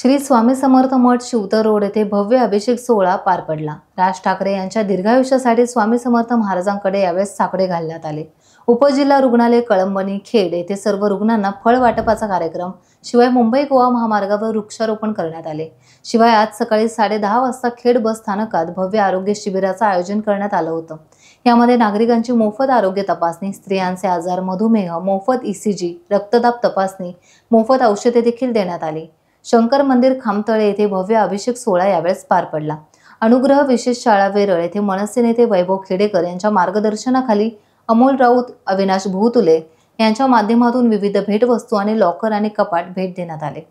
श्री स्वामी समर्थ मठ Shivtar road येथे भव्य अभिषेक सोहळा पार पडला। राज ठाकरे यांच्या दीर्घायुष्यासाठी स्वामी समर्थ महाराजांकडे यावेळेस साकडे घालण्यात आले। उपजिल्हा रुग्णालय कळंबणी खेड येथे सर्व रुग्णांना फळ वाटपाचा कार्यक्रम, शिवाय मुंबई गोवा महामार्गावर वृक्षारोपण करण्यात आले। शिवाय आज सकाळी 10:30 वाजता खेड बस स्थानकात भव्य आरोग्य शिबिराचे आयोजन करण्यात आलं होतं। यामध्ये नागरिकांची मोफत आरोग्य तपासणी, स्त्रियांचे आजार, मधुमेह, मोफत ECG, रक्तदाब तपासणी, मोफत औषधे देखील देण्यात आली। शंकर मंदिर खामतळे येथे भव्य अभिषेक सोहळा यावेळेस पार पडला। अनुग्रह विशेष शाळा वेरळ येथे मनसे नेते वैभव खेडेकर यांच्या मार्गदर्शनाखाली अमोल राऊत, अविनाश भूतुले यांच्या माध्यमातून विविध भेटवस्तू आणि लॉकर आणि कपाट भेट देण्यात आले।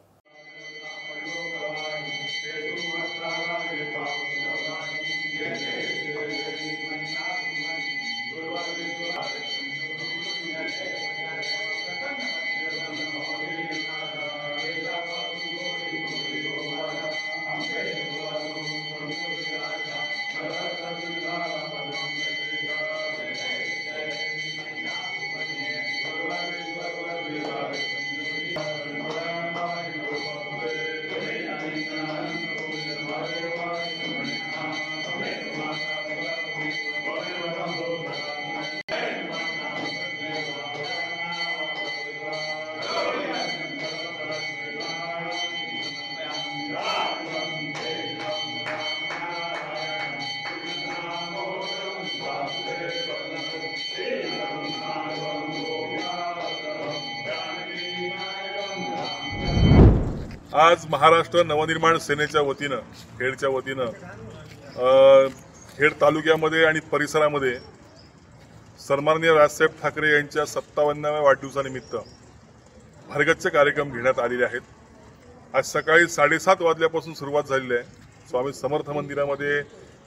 आज महाराष्ट्र नवनिर्माण सेनेच्या वतीनं खेडच्या वतीनं खेड तालुक्यामध्ये आणि परिसरामध्ये सन्माननीय राजसाहेब ठाकरे यांच्या 57व्या वाढदिवसानिमित्त भरगच्च कार्यक्रम घेण्यात आलेले आहेत। आज सकाळी 7:30 वाजल्यापासून सुरुवात झालेली आहे। स्वामी समर्थ मंदिरामध्ये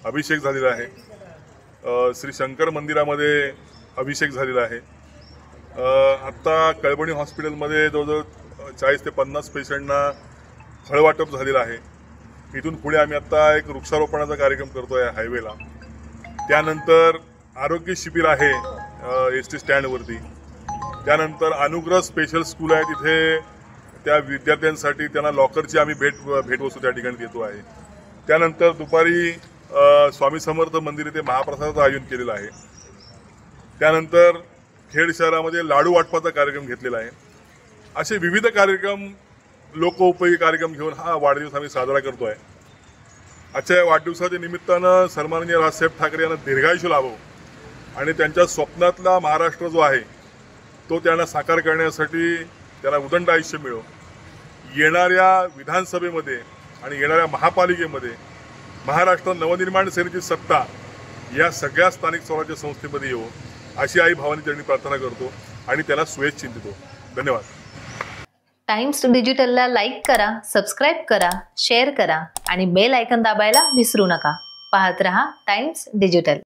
अभिषेक झालेला आहे। श्री शंकर मंदिरामध्ये अभिषेक झालेला आहे। आत्ता कळंबणी हॉस्पिटलमध्ये जवळजवळ 40 ते 50 पेशंटना फळ वाटप झालेलं आहे। इथून पुढे आम्ही आता एक वृक्षारोपणाचा कार्यक्रम करतोय हायवेला। त्यानंतर आरोग्य शिबिर आहे ST स्टँडवरती। त्यानंतर अनुग्रह स्पेशल स्कूल आहे, तिथे त्या विद्यार्थ्यांसाठी त्यांना लॉकरची आम्ही भेटवस्तू त्या ठिकाणी देतो आहे। त्यानंतर दुपारी स्वामी समर्थ मंदिर येथे महाप्रसादाचं आयोजन केलेलं आहे। त्यानंतर खेड शहरामध्ये लाडू वाटपाचा कार्यक्रम घेतलेला आहे। असे विविध कार्यक्रम, लोकोपयोगी कार्यक्रम घेऊन हा वाढदिवस आम्ही साजरा करतोय। आजच्या वाढदिवसाच्या निमित्तानं सन्माननीय राजसाहेब ठाकरे यांना दीर्घायुष्य लाभो आणि त्यांच्या स्वप्नातला महाराष्ट्र जो आहे तो त्यांना साकार करण्यासाठी त्यांना उदंड आयुष्य मिळो। येणाऱ्या विधानसभेमध्ये आणि येणाऱ्या महापालिकेमध्ये महाराष्ट्र नवनिर्माण सेनेची सत्ता या सगळ्या स्थानिक स्वराज्य संस्थेमध्ये येवो अशी आई भावानी त्यांनी प्रार्थना करतो आणि त्याला शुभेच्छा चिंतितो। धन्यवाद। टाइम्स डिजिटलला लाईक करा, सबस्क्राइब करा, शेअर करा आणि बेल आयकॉन दाबायला विसरू नका। पाहत रहा टाइम्स डिजिटल।